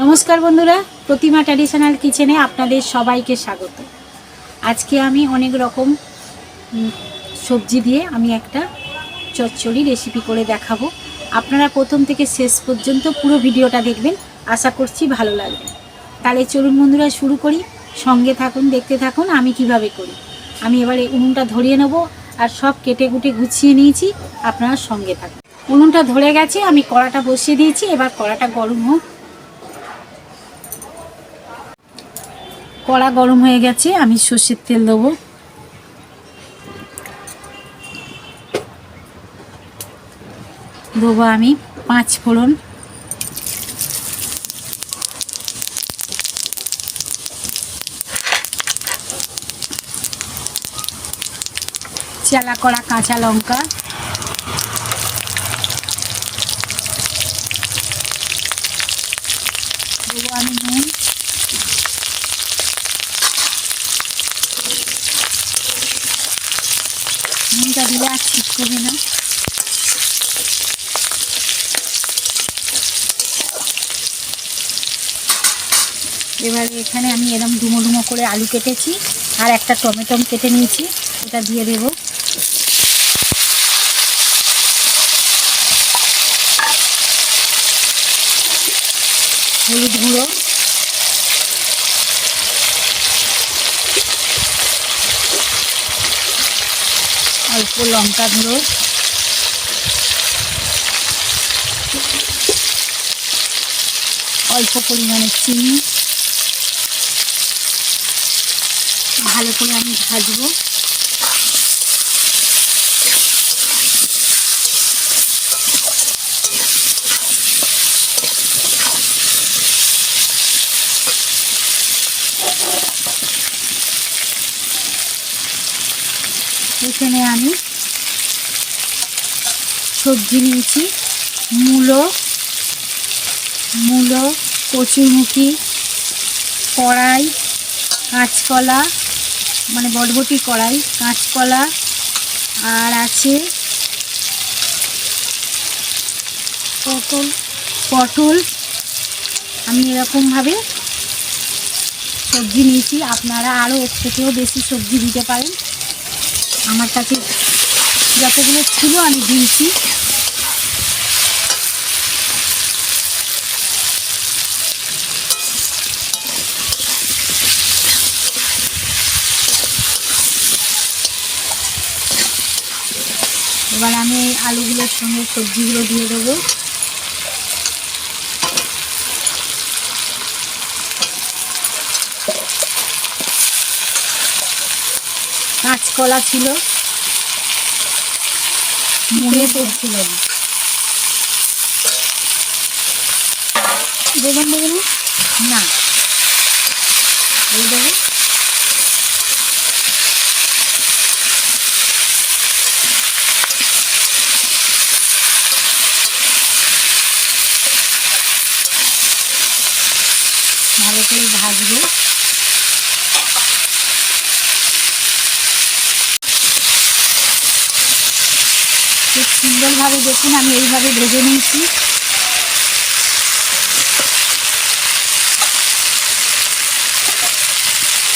নমস্কার বন্ধুরা, প্রতিমা ট্র্যাডিশনাল কিচেনে আপনাদের সবাইকে স্বাগত। আজকে আমি অনেক রকম সবজি দিয়ে আমি একটা চচ্চড়ি রেসিপি করে দেখাবো। আপনারা প্রথম থেকে শেষ পর্যন্ত পুরো ভিডিওটা দেখবেন, আশা করছি ভালো লাগবে। তাহলে চলুন বন্ধুরা শুরু করি, সঙ্গে থাকুন, দেখতে থাকুন আমি কিভাবে করি। আমি এবারে উনুনটা ধরিয়ে নেব, আর সব কেটে কুটে গুছিয়ে নিয়েছি, আপনারা সঙ্গে থাকুন। উনুনটা ধরে গেছে, আমি কড়াটা বসিয়ে দিয়েছি, এবার কড়াটা গরম হোক। কড়া গরম হয়ে গেছে, আমি সর্ষের তেল দেবো। দেবো আমি 5 ফোড়ন, চেলা করা কাঁচা লঙ্কা, দেবো আমি নুন, নুনটা দিলে আর ছিটকবে না। এবারে এখানে আমি এরকম ডুমো ডুমো করে আলু কেটেছি, আর একটা টমেটো কেটে নিয়েছি, এটা দিয়ে দেবো। হলুদ গুঁড়ো, অল্প লঙ্কা গুঁড়ো, অল্প পরিমাণে চিনি, ভালো করে আমি ভাজবো। এখানে আমি সবজি নিয়েছি, মূলো, কচুরমুখী, কড়াই, কাঁচকলা, মানে বটবটি কড়াই, কাঁচকলা, আর আছে পটল। আমি এরকমভাবে সবজি নিয়েছি, আপনারা আরও এর থেকেও বেশি সবজি দিতে পারেন। আমার কাছে যতগুলো ছিল আমি দিয়েছি। এবার আমি এই আলুগুলোর সঙ্গে সবজিগুলো দিয়ে দেবো। কাঁচকলা ছিল, মনে পড়ছিল দেবেন না, এই দেবো। ভালো করে ভাজবো। খুব সুন্দরভাবে দেখুন আমি এইভাবে ভেজে নিয়েছি।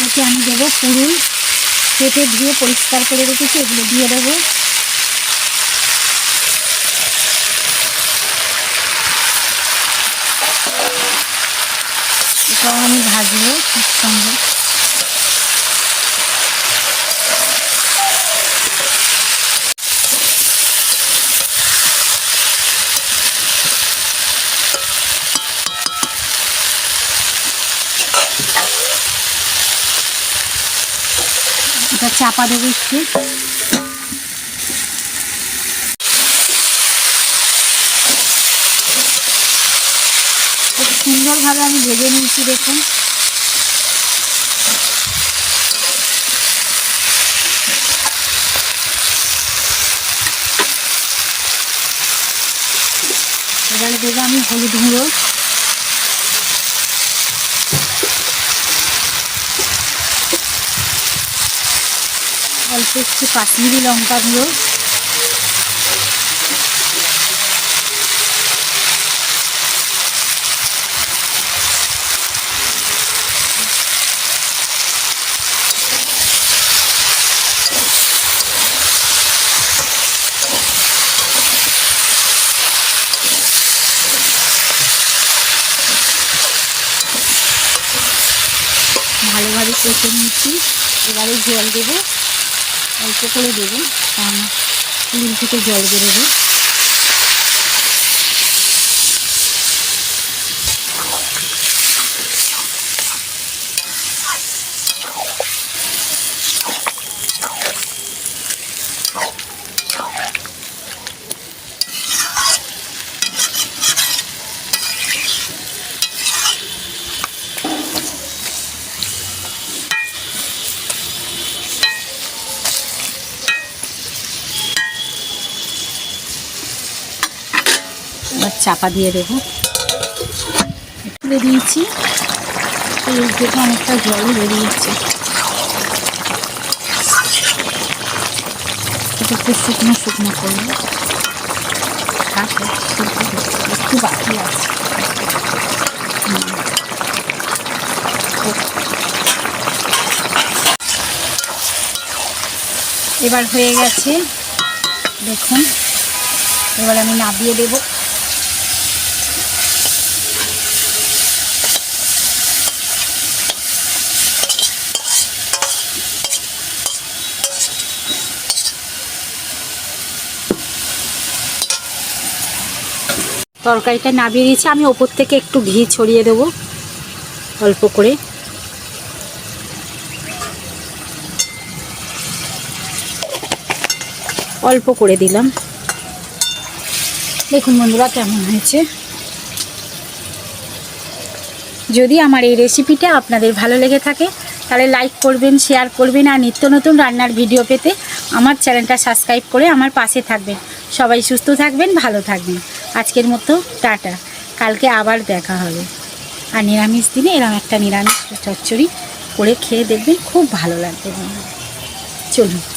এতে আমি দেবো পুরুল, কেটে ধুয়ে পরিষ্কার করে রেখেছি, এগুলো দিয়ে দেবো। এটাও আমি ভাজবো ঠিক সঙ্গে। এটা চাপা দেবো একটু। খুব সুন্দরভাবে আমি ভেজে নিয়েছি দেখুন। এবারে দেবো আমি হলুদ গুঁড়ো, অল্প একটু কাশ্মীরি লঙ্কা গুঁড়ো, ভালোভাবে কষে নিচ্ছি। এবারে জল দেবো, অল্প করে দেবো, কারণ ফুল থেকে জল বেরোবে। এবার চাপা দিয়ে দেবো। তুলে দিয়েছি, এর থেকে অনেকটা জল বেরিয়েছে। এটা একটু শুকনো শুকনো করবো, একটু বাকি আছে। এবার হয়ে গেছে দেখুন। এবার আমি নামিয়ে দেবো। তরকারিটা নামিয়ে দিয়েছি, আমি ওপর থেকে একটু ঘি ছড়িয়ে দেবো অল্প করে। অল্প করে দিলাম। দেখুন বন্ধুরা কেমন হয়েছে। যদি আমার এই রেসিপিটা আপনাদের ভালো লেগে থাকে তাহলে লাইক করবেন, শেয়ার করবেন, আর নিত্য নতুন রান্নার ভিডিও পেতে আমার চ্যানেলটা সাবস্ক্রাইব করে আমার পাশে থাকবেন। সবাই সুস্থ থাকবেন, ভালো থাকবেন। আজকের মতো টাটা, কালকে আবার দেখা হবে। আর নিরামিষ দিনে এরকম একটা নিরামিষ চচ্চড়ি করে খেয়ে দেখবেন, খুব ভালো লাগবে। চলুন।